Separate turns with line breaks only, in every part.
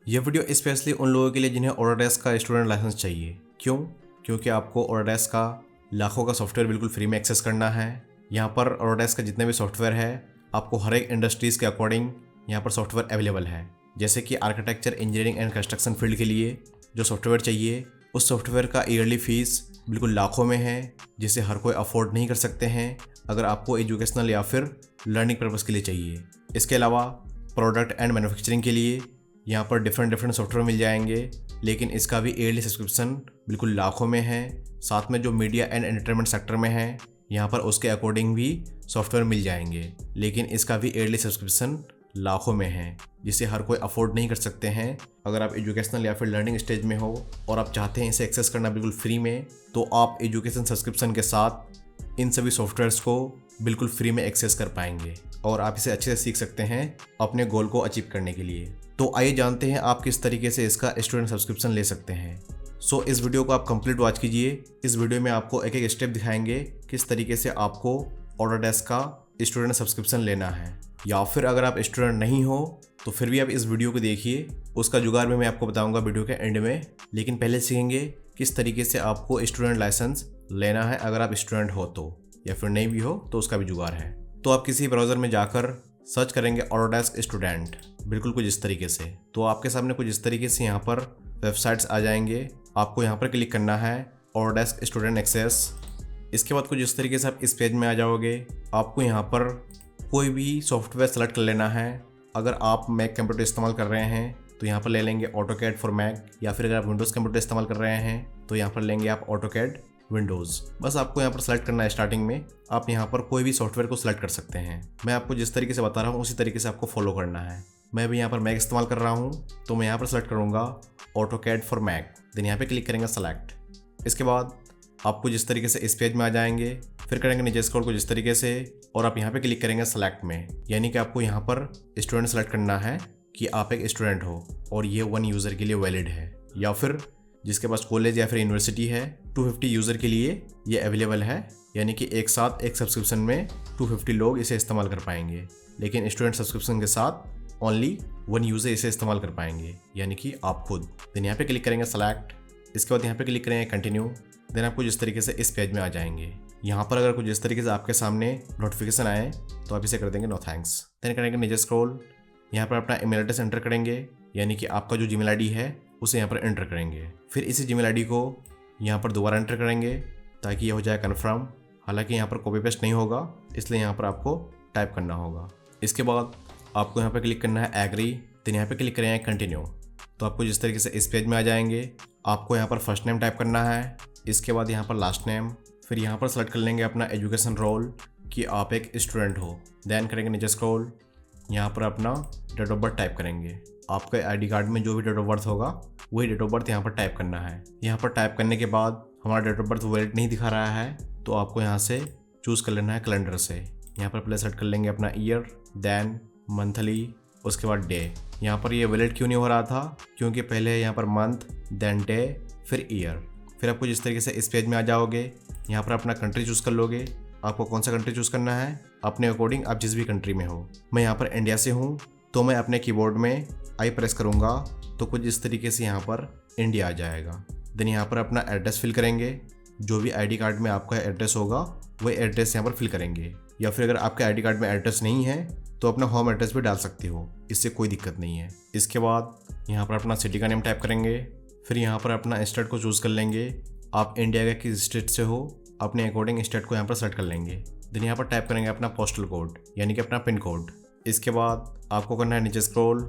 यह video specially उन लोगों के लिए जिन्हें ऑटोडेस्क का स्टूडेंट लाइसेंस चाहिए। क्यों? क्योंकि आपको ऑटोडेस्क का लाखों का सॉफ्टवेयर बिल्कुल फ्री में एक्सेस करना है। यहाँ पर ऑटोडेस्क का जितने भी सॉफ्टवेयर है आपको हर एक इंडस्ट्रीज़ के अकॉर्डिंग यहाँ पर सॉफ्टवेयर अवेलेबल है। जैसे कि architecture, engineering and construction field के लिए जो सॉफ्टवेयर चाहिए उस सॉफ्टवेयर का ईयरली फीस बिल्कुल लाखों में है, जिसे हर कोई अफोर्ड नहीं कर सकते हैं अगर आपको एजुकेशनल या फिर लर्निंग पर्पज़ के लिए चाहिए। इसके अलावा प्रोडक्ट एंड मैन्युफैक्चरिंग के लिए यहाँ पर डिफरेंट सॉफ्टवेयर मिल जाएंगे, लेकिन इसका भी ईयरली सब्सक्रिप्शन बिल्कुल लाखों में है। साथ में जो मीडिया एंड एंटरटेनमेंट सेक्टर में है यहाँ पर उसके अकॉर्डिंग भी सॉफ्टवेयर मिल जाएंगे, लेकिन इसका भी ईयरली सब्सक्रिप्शन लाखों में है, जिसे हर कोई अफोर्ड नहीं कर सकते हैं। अगर आप एजुकेशनल या फिर लर्निंग स्टेज में हो और आप चाहते हैं इसे एक्सेस करना बिल्कुल फ्री में, तो आप एजुकेशन सब्सक्रिप्शन के साथ इन सभी सॉफ्टवेयर्स को बिल्कुल फ्री में एक्सेस कर पाएंगे और आप इसे अच्छे से सीख सकते हैं अपने गोल को अचीव करने के लिए। तो आइए जानते हैं आप किस तरीके से इसका स्टूडेंट सब्सक्रिप्शन ले सकते हैं। सो इस वीडियो को आप कंप्लीट वॉच कीजिए। इस वीडियो में आपको एक एक स्टेप दिखाएंगे किस तरीके से आपको ऑटोडेस्क का स्टूडेंट सब्सक्रिप्शन लेना है। या फिर अगर आप स्टूडेंट नहीं हो तो फिर भी आप इस वीडियो को देखिए, उसका जुगाड़ भी मैं आपको बताऊंगा वीडियो के एंड में। लेकिन पहले सीखेंगे किस तरीके से आपको स्टूडेंट लाइसेंस लेना है अगर आप स्टूडेंट हो तो, या फिर नहीं भी हो तो उसका भी जुगाड़ है। तो आप किसी ब्राउज़र में जाकर सर्च करेंगे ऑटोडेस्क स्टूडेंट, बिल्कुल कुछ इस तरीके से। तो आपके सामने कुछ इस तरीके से यहाँ पर वेबसाइट्स आ जाएंगे। आपको यहाँ पर क्लिक करना है ऑटोडेस्क स्टूडेंट एक्सेस। इसके बाद कुछ इस तरीके से आप इस पेज में आ जाओगे। आपको यहाँ पर कोई भी सॉफ्टवेयर सेलेक्ट कर लेना है। अगर आप मैक कंप्यूटर इस्तेमाल कर रहे हैं तो यहाँ पर ले लेंगे ऑटोकैड फॉर मैक, या फिर अगर आप विंडोज़ कंप्यूटर इस्तेमाल कर रहे हैं तो यहाँ पर लेंगे आप ऑटोकैड विंडोज़। बस आपको यहाँ पर सेलेक्ट करना है। स्टार्टिंग में आप यहाँ पर कोई भी सॉफ्टवेयर को सिलेक्ट कर सकते हैं। मैं आपको जिस तरीके से बता रहा हूँ उसी तरीके से आपको फॉलो करना है। मैं भी यहाँ पर मैक इस्तेमाल कर रहा हूँ तो मैं यहाँ पर सेलेक्ट करूँगा ऑटोकैड फॉर मैक, देन यहाँ पे क्लिक करेंगे सेलेक्ट। इसके बाद आपको जिस तरीके से इस पेज में आ जाएंगे, फिर करेंगे नीचे स्क्रॉल कुछ इस तरीके से और आप यहाँ पे क्लिक करेंगे सेलेक्ट में। यानी कि आपको यहाँ पर स्टूडेंट सेलेक्ट करना है कि आप एक स्टूडेंट हो और ये 1 यूज़र के लिए वैलिड है, या फिर जिसके पास कॉलेज या फिर यूनिवर्सिटी है 250 यूज़र के लिए ये अवेलेबल है। यानी कि एक साथ एक सब्सक्रिप्शन में 250 लोग इसे इस्तेमाल कर पाएंगे, लेकिन स्टूडेंट सब्सक्रिप्शन के साथ ओनली 1 यूज़र इसे इस्तेमाल कर पाएंगे, यानी कि आप खुद। देन यहाँ पे क्लिक करेंगे सेलेक्ट। इसके बाद यहाँ पे क्लिक करेंगे कंटिन्यू। देन आप कुछ इस तरीके से इस पेज में आ जाएंगे। यहाँ पर अगर कुछ इस तरीके से आपके सामने नोटिफिकेशन आए तो आप इसे कर देंगे नो थैंक्स। देन करेंगे नीचे स्क्रॉल। यहाँ पर अपना ईमेल एड्रेस एंटर करेंगे, यानी कि आपका जो जीमेल आईडी है उसे यहाँ पर एंटर करेंगे। फिर इसी जीमेल आईडी को यहाँ पर दोबारा एंटर करेंगे ताकि ये हो जाए कन्फर्म। हालांकि यहाँ पर कॉपी पेस्ट नहीं होगा, इसलिए यहाँ पर आपको टाइप करना होगा। इसके बाद आपको यहाँ पर क्लिक करना है एग्री। देन यहाँ पर क्लिक करेंगे कंटिन्यू। तो आपको जिस तरीके से इस पेज में आ जाएंगे। आपको यहाँ पर फर्स्ट नेम टाइप करना है, इसके बाद यहाँ पर लास्ट नेम, फिर यहाँ पर सेलेक्ट कर लेंगे अपना एजुकेशन रोल कि आप एक स्टूडेंट हो। देन करेंगे नीचे स्क्रॉल। यहाँ पर अपना डेट ऑफ बर्थ टाइप करेंगे। आपके आईडी कार्ड में जो भी डेट ऑफ बर्थ होगा वही डेट ऑफ बर्थ यहाँ पर टाइप करना है। यहाँ पर टाइप करने के बाद हमारा डेट ऑफ बर्थ वैलिड नहीं दिखा रहा है तो आपको यहाँ से चूज़ कर लेना है कैलेंडर से। यहाँ पर पहले सेलेक्ट कर लेंगे अपना ईयर, देन मंथली, उसके बाद डे। यहाँ पर ये वैलिड क्यों नहीं हो रहा था? क्योंकि पहले यहाँ पर मंथ, देन डे, फिर ईयर। फिर आपको जिस तरीके से इस पेज में आ जाओगे, यहाँ पर अपना कंट्री चूज़ कर लोगे। आपको कौन सा कंट्री चूज़ करना है अपने अकॉर्डिंग, आप जिस भी कंट्री में हो। मैं यहाँ पर इंडिया से हूँ तो मैं अपने कीबोर्ड में आई प्रेस करूँगा तो कुछ इस तरीके से यहाँ पर इंडिया आ जाएगा। देन यहाँ पर अपना एड्रेस फिल करेंगे। जो भी आईडी कार्ड में आपका एड्रेस होगा वही एड्रेस यहाँ पर फिल करेंगे, या फिर अगर आपके आईडी कार्ड में एड्रेस नहीं है तो अपना होम एड्रेस भी डाल सकते हो, इससे कोई दिक्कत नहीं है। इसके बाद यहाँ पर अपना सिटी का नेम टाइप करेंगे। फिर यहाँ पर अपना स्टेट को चूज़ कर लेंगे। आप इंडिया के किस स्टेट से हो अपने अकॉर्डिंग स्टेट को यहाँ पर सेलेक्ट कर लेंगे। देन यहाँ पर टाइप करेंगे अपना पोस्टल कोड, यानी कि अपना पिन कोड। इसके बाद आपको करना है नीचे स्क्रॉल।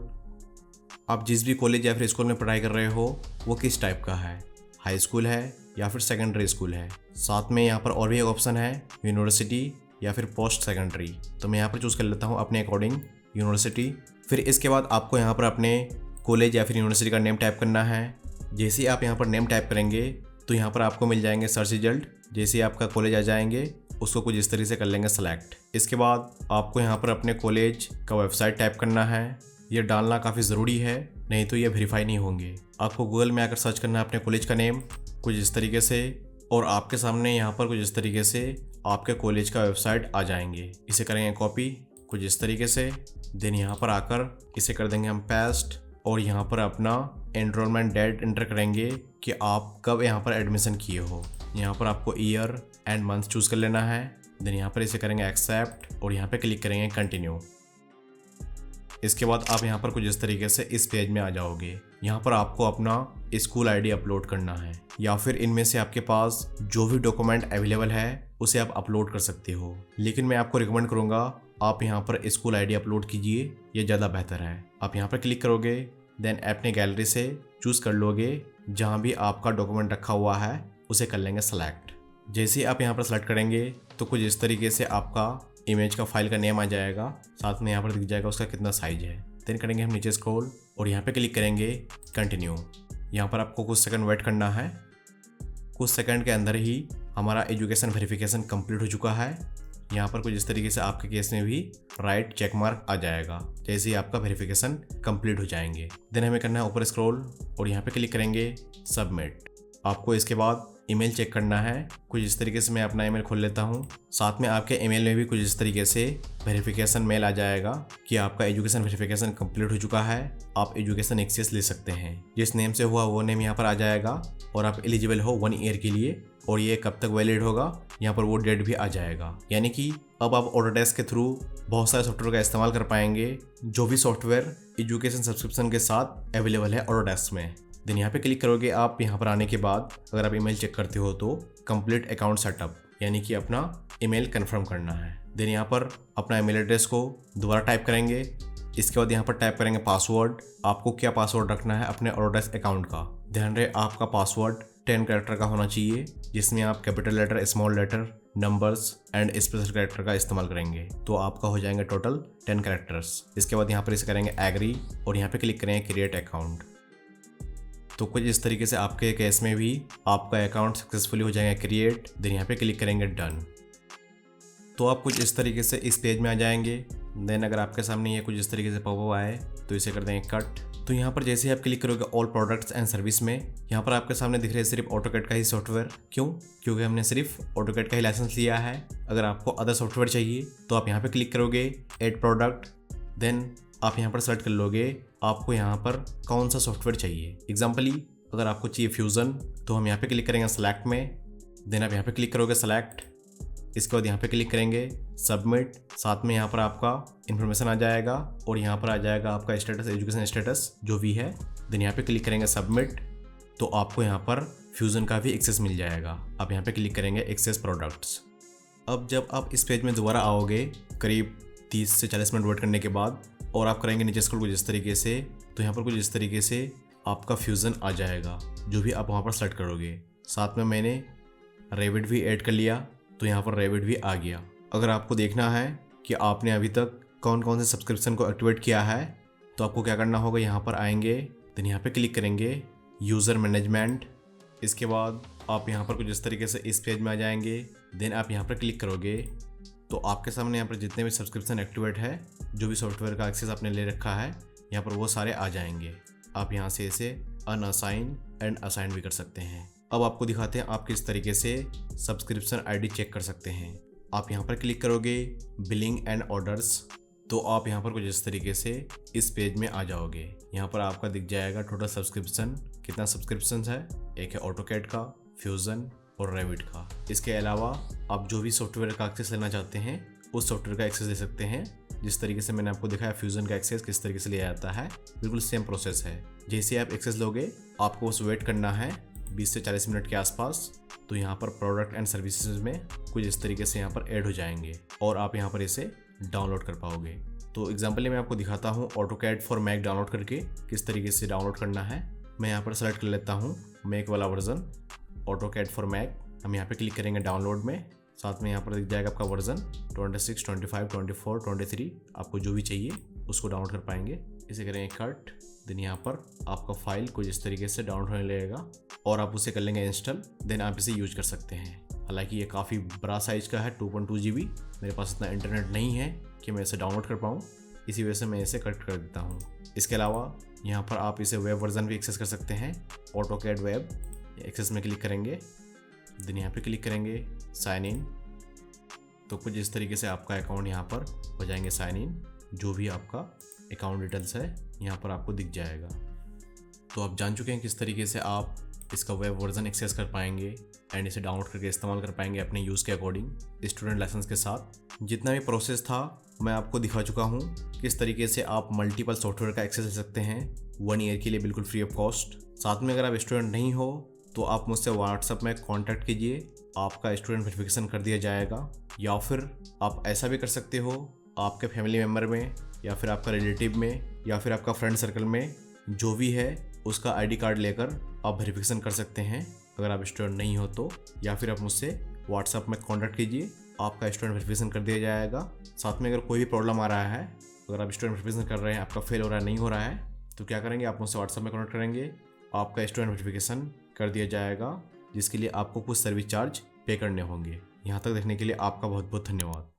आप जिस भी कॉलेज या फिर स्कूल में पढ़ाई कर रहे हो वो किस टाइप का है, हाई स्कूल है या फिर सेकेंडरी स्कूल है। साथ में यहाँ पर और भी एक ऑप्शन है यूनिवर्सिटी या फिर पोस्ट सेकेंडरी, तो मैं यहाँ पर चूज़ कर लेता हूँ अपने अकॉर्डिंग यूनिवर्सिटी। फिर इसके बाद आपको यहाँ पर अपने कॉलेज या फिर यूनिवर्सिटी का नेम टाइप करना है। जैसे ही आप यहाँ पर नेम टाइप करेंगे तो यहाँ पर आपको मिल जाएंगे सर्च रिजल्ट। जैसे ही आपका कॉलेज आ जाएंगे उसको कुछ इस तरीके से कर लेंगे सेलेक्ट। इसके बाद आपको यहाँ पर अपने कॉलेज का वेबसाइट टाइप करना है। ये डालना काफ़ी ज़रूरी है, नहीं तो ये वेरीफाई नहीं होंगे। आपको गूगल में आकर सर्च करना है अपने कॉलेज का नेम कुछ इस तरीके से, और आपके सामने यहाँ पर कुछ इस तरीके से आपके कॉलेज का वेबसाइट आ जाएंगे। इसे करेंगे कॉपी कुछ इस तरीके से। देन यहाँ पर आकर इसे कर देंगे हम पेस्ट। और यहाँ पर अपना एनरोलमेंट डेट एंटर करेंगे कि आप कब यहाँ पर एडमिशन किए हो। यहाँ पर आपको ईयर एंड मंथ चूज़ कर लेना है। देन यहाँ पर इसे करेंगे एक्सेप्ट और यहाँ पे क्लिक करेंगे कंटिन्यू। इसके बाद आप यहाँ पर कुछ इस तरीके से इस पेज में आ जाओगे। यहाँ पर आपको अपना स्कूल आईडी अपलोड करना है या फिर इनमें से आपके पास जो भी डॉक्यूमेंट अवेलेबल है उसे आप अपलोड कर सकते हो, लेकिन मैं आपको रिकमेंड करूँगा आप यहाँ पर स्कूल आईडी अपलोड कीजिए, ये ज़्यादा बेहतर है। आप यहाँ पर क्लिक करोगे, देन अपने गैलरी से चूज़ कर लोगे जहाँ भी आपका डॉक्यूमेंट रखा हुआ है उसे कर लेंगे सेलेक्ट। जैसे ही आप यहाँ पर सेलेक्ट करेंगे तो कुछ इस तरीके से आपका इमेज का फाइल का नेम आ जाएगा, साथ में यहाँ पर दिख जाएगा उसका कितना साइज है। देन करेंगे हम नीचे स्क्रॉल और यहाँ पे क्लिक करेंगे कंटिन्यू। यहाँ पर आपको कुछ सेकंड वेट करना है। कुछ सेकंड के अंदर ही हमारा एजुकेशन वेरिफिकेशन कंप्लीट हो चुका है। यहाँ पर कुछ इस तरीके से आपके केस में भी राइट चेक मार्क आ जाएगा जैसे ही आपका वेरिफिकेशन कंप्लीट हो जाएंगे। देन हमें करना है ऊपर स्क्रॉल और यहाँ पे क्लिक करेंगे सबमिट। आपको इसके बाद ईमेल चेक करना है। कुछ इस तरीके से मैं अपना ईमेल खोल लेता हूँ। साथ में आपके ईमेल में भी कुछ इस तरीके से वेरिफिकेशन मेल आ जाएगा कि आपका एजुकेशन वेरिफिकेशन कंप्लीट हो चुका है, आप एजुकेशन एक्सेस ले सकते हैं। जिस नेम से हुआ वो नेम यहाँ पर आ जाएगा और आप एलिजिबल हो 1 ईयर के लिए और ये कब तक वैलिड होगा यहाँ पर वो डेट भी आ जाएगा। यानी कि अब आप ऑटोडेस्क के थ्रू बहुत सारे सॉफ्टवेयर का इस्तेमाल कर पाएंगे जो भी सॉफ्टवेयर एजुकेशन सब्सक्रिप्शन के साथ अवेलेबल है ऑटोडेस्क में। देन यहाँ पे क्लिक करोगे आप। यहाँ पर आने के बाद अगर आप ईमेल चेक करते हो तो कंप्लीट अकाउंट सेटअप यानी कि अपना ईमेल कंफर्म करना है। देन यहाँ पर अपना ईमेल एड्रेस को दोबारा टाइप करेंगे। इसके बाद यहाँ पर टाइप करेंगे पासवर्ड। आपको क्या पासवर्ड रखना है अपने ऑटोडेस्क अकाउंट का। ध्यान रहे आपका पासवर्ड 10 कैरेक्टर का होना चाहिए जिसमें आप capital letter, small letter, numbers and special character का इस्तेमाल करेंगे तो आपका हो जाएंगे टोटल 10 कैरेक्टर्स। इसके बाद यहाँ पर इसे करेंगे एग्री और यहाँ पे क्लिक करेंगे क्रिएट अकाउंट। तो कुछ इस तरीके से आपके केस में भी आपका अकाउंट सक्सेसफुली हो जाएगा क्रिएट। देन यहाँ पे क्लिक करेंगे डन। तो आप कुछ इस तरीके से इस पेज में आ जाएंगे। देन अगर आपके सामने ये कुछ इस तरीके से पॉपअप आए तो इसे कर देंगे कट। तो यहाँ पर जैसे ही आप क्लिक करोगे ऑल प्रोडक्ट्स एंड सर्विस में, यहाँ पर आपके सामने दिख रहे हैं सिर्फ ऑटोकैड का ही सॉफ्टवेयर। क्यों? क्योंकि हमने सिर्फ ऑटोकैड का ही लाइसेंस लिया है। अगर आपको अदर सॉफ्टवेयर चाहिए तो आप यहाँ पे क्लिक करोगे ऐड प्रोडक्ट। देन आप यहाँ पर सेलेक्ट कर लोगे आपको यहाँ पर कौन सा सॉफ्टवेयर चाहिए। एग्जाम्पली अगर आपको चाहिए फ्यूज़न तो हम यहाँ पे क्लिक करेंगे सेलेक्ट में। देन आप यहाँ पे क्लिक करोगे सेलेक्ट। इसके बाद यहाँ पे क्लिक करेंगे सबमिट। साथ में यहाँ पर आपका इन्फॉर्मेशन आ जाएगा और यहाँ पर आ जाएगा आपका स्टेटस, एजुकेशन स्टेटस जो भी है। देन यहाँ पे क्लिक करेंगे सबमिट। तो आपको यहाँ पर फ्यूज़न का भी एक्सेस मिल जाएगा। आप यहाँ पे क्लिक करेंगे एक्सेस प्रोडक्ट्स। अब जब आप इस पेज में दोबारा आओगे करीब 30 से 40 मिनट वेट करने के बाद और आप करेंगे नीचे स्क्रॉल कुछ इस तरीके से, तो यहाँ पर कुछ इस तरीके से आपका फ्यूज़न आ जाएगा जो भी आप वहाँ पर सेलेक्ट करोगे। साथ में मैंने रेविट भी ऐड कर लिया तो यहाँ पर रेविट भी आ गया। अगर आपको देखना है कि आपने अभी तक कौन कौन से सब्सक्रिप्शन को एक्टिवेट किया है तो आपको क्या करना होगा, यहाँ पर आएंगे। देन यहाँ पे क्लिक करेंगे यूज़र मैनेजमेंट। इसके बाद आप यहाँ पर कुछ इस तरीके से इस पेज में आ जाएंगे। देन आप यहाँ पर क्लिक करोगे तो आपके सामने यहाँ पर जितने भी सब्सक्रिप्शन एक्टिवेट है, जो भी सॉफ्टवेयर का एक्सेस आपने ले रखा है, यहाँ पर वो सारे आ जाएंगे। आप यहाँ से इसे अनअसाइन एंड असाइन भी कर सकते हैं। अब आपको दिखाते हैं आप किस तरीके से सब्सक्रिप्शन आईडी चेक कर सकते हैं। आप यहाँ पर क्लिक करोगे बिलिंग एंड ऑर्डर्स, तो आप यहाँ पर कुछ इस तरीके से इस पेज में आ जाओगे। यहाँ पर आपका दिख जाएगा टोटल सब्सक्रिप्शन कितना सब्सक्रिप्शन है। एक है ऑटोकैड का, फ्यूज़न और रेविट का। इसके अलावा आप जो भी सॉफ्टवेयर का एक्सेस लेना चाहते हैं उस सॉफ्टवेयर का एक्सेस ले सकते हैं। जिस तरीके से मैंने आपको दिखाया फ्यूज़न का एक्सेस किस तरीके से लिया जाता है, बिल्कुल सेम प्रोसेस है। जैसे आप एक्सेस लोगे आपको बस वेट करना है 20 से 40 मिनट के आसपास। तो यहाँ पर प्रोडक्ट एंड सर्विसेज में कुछ इस तरीके से यहाँ पर ऐड हो जाएंगे और आप यहाँ पर इसे डाउनलोड कर पाओगे। तो एग्जाम्पल मैं आपको दिखाता हूँ ऑटोकैड फॉर मैक डाउनलोड करके किस तरीके से डाउनलोड करना है। मैं यहाँ पर सेलेक्ट कर लेता हूँ मैक वाला वर्जन, ऑटोकैड फॉर मैक। हम यहाँ पे क्लिक करेंगे डाउनलोड में। साथ में यहाँ पर दिख जाएगा आपका वर्जन 26, 25, 24, 23। आपको जो भी चाहिए उसको डाउनलोड कर पाएंगे। इसे करेंगे कट। देन यहाँ पर आपका फाइल कुछ इस तरीके से डाउनलोड होने लगेगा और आप उसे कर लेंगे इंस्टॉल। देन आप इसे यूज कर सकते हैं। हालांकि ये काफ़ी बड़ा साइज़ का है 2.2 GB। मेरे पास इतना इंटरनेट नहीं है कि मैं इसे डाउनलोड कर पाऊँ, इसी वजह से मैं इसे कट कर देता हूँ। इसके अलावा यहाँ पर आप इसे वेब वर्जन भी एक्सेस कर सकते हैं। ऑटोकैड वेब एक्सेस में क्लिक करेंगे। देन यहाँ पे क्लिक करेंगे साइन इन। तो कुछ इस तरीके से आपका अकाउंट यहाँ पर हो जाएंगे साइन इन, जो भी आपका अकाउंट डिटेल्स है यहाँ पर आपको दिख जाएगा। तो आप जान चुके हैं किस तरीके से आप इसका वेब वर्जन एक्सेस कर पाएंगे एंड इसे डाउनलोड करके इस्तेमाल कर पाएंगे अपने यूज़ के अकॉर्डिंग स्टूडेंट लाइसेंस के साथ। जितना भी प्रोसेस था मैं आपको दिखा चुका हूँ किस तरीके से आप मल्टीपल सॉफ्टवेयर का एक्सेस ले सकते हैं 1 ईयर के लिए बिल्कुल फ्री ऑफ कॉस्ट। साथ में अगर आप स्टूडेंट नहीं हो तो आप मुझसे व्हाट्सएप में कॉन्टैक्ट कीजिए, आपका स्टूडेंट वेरिफिकेशन कर दिया जाएगा। या फिर आप ऐसा भी कर सकते हो, आपके फैमिली मेम्बर में या फिर आपका रिलेटिव में या फिर आपका फ्रेंड सर्कल में जो भी है उसका आईडी कार्ड लेकर आप वेरिफिकेशन कर सकते हैं अगर आप स्टूडेंट नहीं हो तो। या फिर आप मुझसे व्हाट्सएप में कॉन्टैक्ट कीजिए, आपका स्टूडेंट वेरिफिकेशन कर दिया जाएगा। साथ में अगर कोई भी प्रॉब्लम आ रहा है, अगर आप स्टूडेंट वेरिफिकेशन कर रहे हैं आपका फेल हो रहा है, नहीं हो रहा है, तो क्या करेंगे, आप मुझसे व्हाट्सएप में कॉन्टैक्ट करेंगे, आपका स्टूडेंट वेरिफिकेशन कर दिया जाएगा, जिसके लिए आपको कुछ सर्विस चार्ज पे करने होंगे। यहाँ तक देखने के लिए आपका बहुत बहुत धन्यवाद।